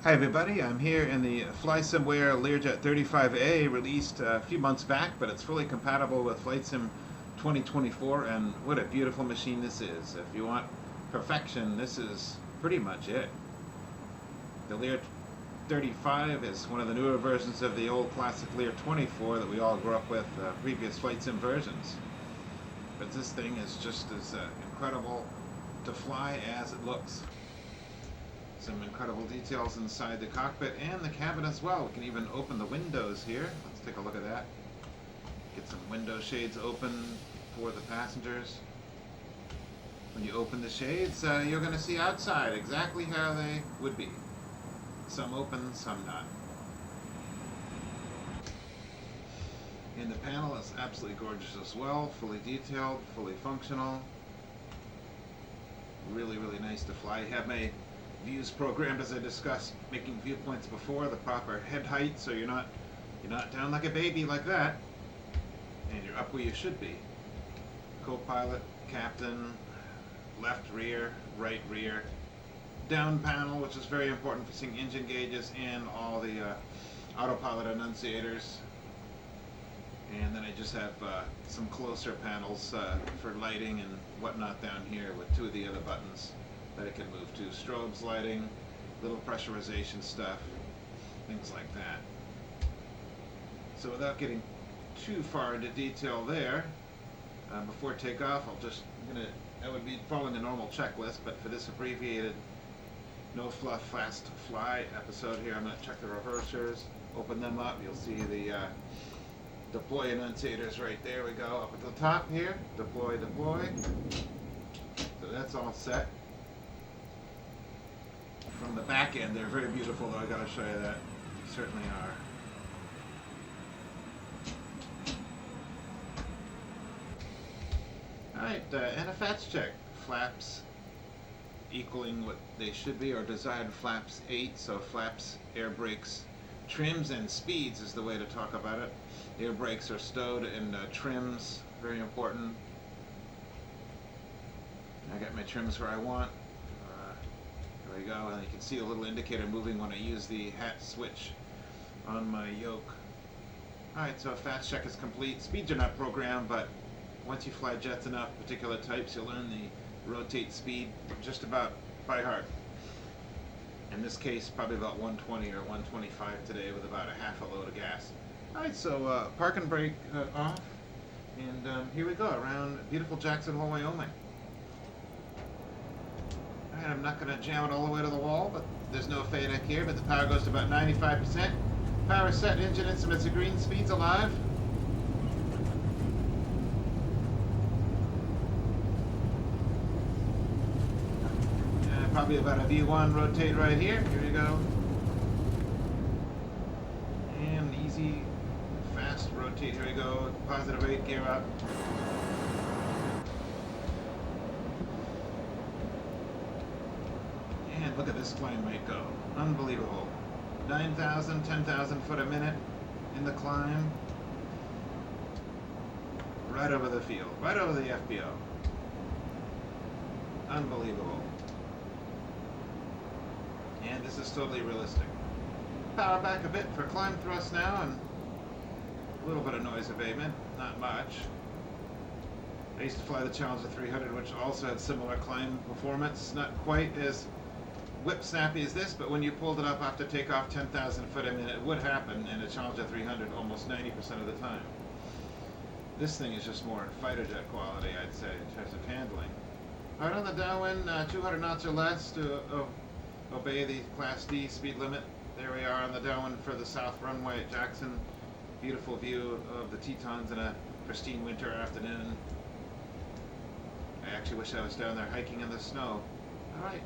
Hi everybody, I'm here in the Flightsim LEARJET35A, released a few months back, but it's fully compatible with Flightsim 2024, and what a beautiful machine this is. If you want perfection, this is pretty much it. The LEARJET35 is one of the newer versions of the old classic LEARJET24 that we all grew up with, previous Flightsim versions. But this thing is just as incredible to fly as it looks. Some incredible details inside the cockpit and the cabin as well. We can even open the windows here. Let's take a look at that. Get some window shades open for the passengers. When you open the shades, you're going to see outside exactly how they would be. Some open, some not. And the panel is absolutely gorgeous as well. Fully detailed, fully functional. Really, really nice to fly. I have my views programmed, as I discussed, making viewpoints before, the proper head height, so you're not down like a baby like that, and you're up where you should be. Co-pilot, captain, left rear, right rear, down panel, which is very important for seeing engine gauges and all the autopilot annunciators. And then I just have some closer panels for lighting and whatnot down here with two of the other buttons that it can move to. Strobes, lighting, little pressurization stuff, things like that. So without getting too far into detail there, before takeoff, I would be following a normal checklist, but for this abbreviated No Fluff Fast Fly episode here, I'm going to check the reversers, open them up. You'll see the deploy annunciators right there. We go up at the top here, deploy. So that's all set. From the back end, they're very beautiful, though. I gotta show you that. They certainly are. Alright, and a FATS check. Flaps equaling what they should be, or desired flaps 8, so flaps, air brakes, trims, and speeds is the way to talk about it. Air brakes are stowed, and trims, very important. I got my trims where I want. There we go, and you can see a little indicator moving when I use the hat switch on my yoke. Alright, so FATS check is complete. Speeds are not programmed, but once you fly jets enough, particular types, you'll learn the rotate speed just about by heart. In this case, probably about 120 or 125 today with about a half a load of gas. Alright, so park and brake off, and here we go, around beautiful Jackson Hole, Wyoming. I'm not going to jam it all the way to the wall, but there's no FADEC here, but the power goes to about 95%. Power set, engine instruments are green, speeds alive. Probably about a V1 rotate right here. Here we go. And easy, fast rotate. Here we go. Positive 8, gear up. And look at this climb rate go. Unbelievable. 9,000, 10,000 foot a minute in the climb. Right over the field. Right over the FBO. Unbelievable. And this is totally realistic. Power back a bit for climb thrust now, and a little bit of noise abatement. Not much. I used to fly the Challenger 300, which also had similar climb performance. Not quite as whip snappy as this, but when you pulled it up after takeoff 10,000 foot a minute, it would happen in a Challenger 300 almost 90% of the time. This thing is just more fighter jet quality, I'd say, in terms of handling. Alright, on the downwind, 200 knots or less to obey the Class D speed limit. There we are on the downwind for the south runway at Jackson. Beautiful view of the Tetons in a pristine winter afternoon. I actually wish I was down there hiking in the snow. Alright.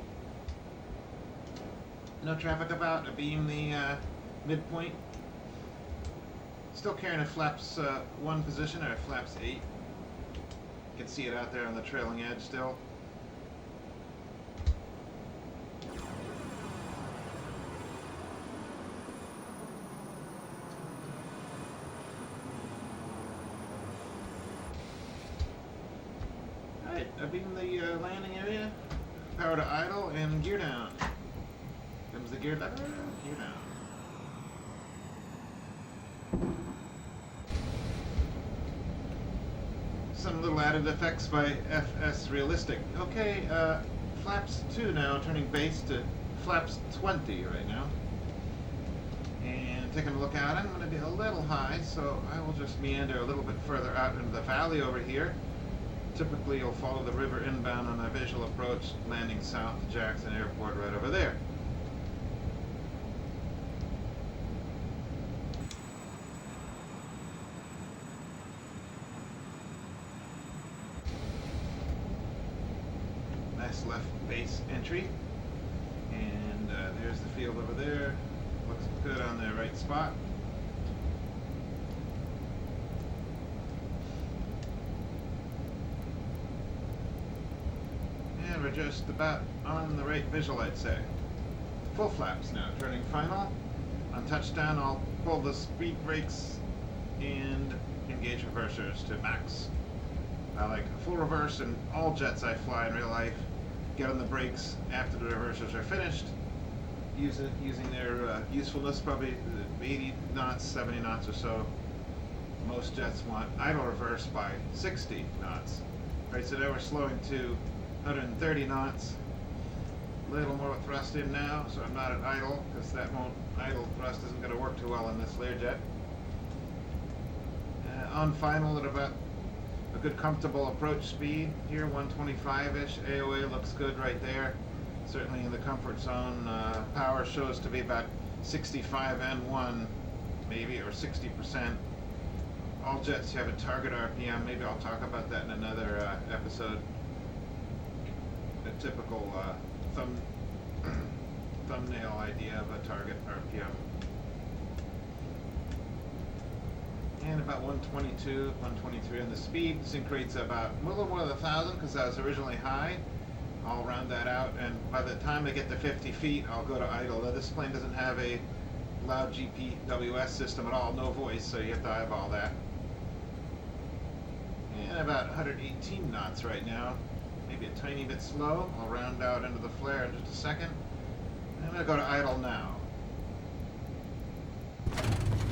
No traffic about, abeam the midpoint. Still carrying a flaps 1 position, or a flaps 8. You can see it out there on the trailing edge still. Alright, abeam the landing area. Power to idle and gear down. Comes the gear lever, gear down. Some little added effects by FS Realistic. Okay, flaps 2 now, turning base to flaps 20 right now. And taking a look out, I'm going to be a little high, so I will just meander a little bit further out into the valley over here. Typically you'll follow the river inbound on a visual approach, landing south to Jackson Airport right over there. Nice left base entry, and there's the field over there. Looks good on the right spot. And we're just about on the right visual, I'd say. Full flaps now, turning final. On touchdown, I'll pull the speed brakes and engage reversers to max. I like full reverse in all jets I fly in real life. Get on the brakes after the reversers are finished. Using their usefulness, probably 80 knots, 70 knots or so. Most jets want idle reverse by 60 knots. Right, so now we're slowing to 130 knots. A little more thrust in now, so I'm not at idle, because idle thrust isn't going to work too well in this Learjet. On final at about a good comfortable approach speed here, 125-ish. AOA looks good right there. Certainly in the comfort zone. Power shows to be about 65 and 1, maybe, or 60%. All jets have a target RPM. Maybe I'll talk about that in another episode. A typical thumbnail idea of a target RPM. And about 122, 123 on the speed. Sync rate's about a little more than 1,000 because I was originally high. I'll round that out, and by the time I get to 50 feet, I'll go to idle. Now, this plane doesn't have a loud GPWS system at all, no voice, so you have to eyeball that. And about 118 knots right now. Maybe a tiny bit slow. I'll round out into the flare in just a second. I'm going to go to idle now.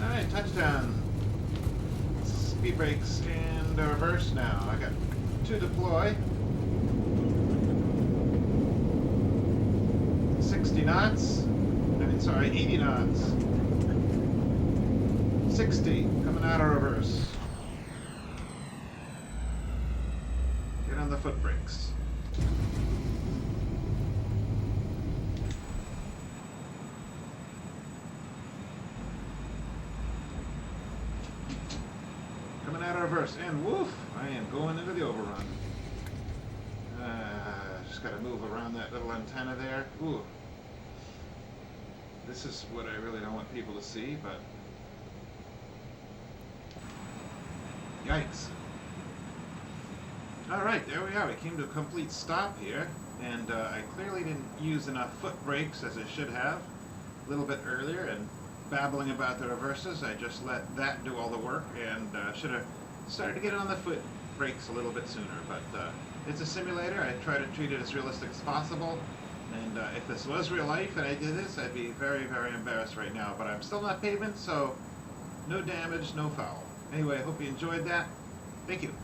Alright, touchdown. Speed brakes and reverse now. I got 2 deploy. 60 knots. 80 knots. 60 coming out of reverse. Get on the foot brakes. Coming out of reverse, and woof! I am going into the overrun. Just got to move around that little antenna there. Ooh. This is what I really don't want people to see, but yikes. Alright, there we are. We came to a complete stop here, and I clearly didn't use enough foot brakes as I should have a little bit earlier, and babbling about the reverses, I just let that do all the work, and should have started to get on the foot brakes a little bit sooner, but it's a simulator. I try to treat it as realistic as possible. And if this was real life and I did this, I'd be very, very embarrassed right now. But I'm still not pavement, so no damage, no foul. Anyway, I hope you enjoyed that. Thank you.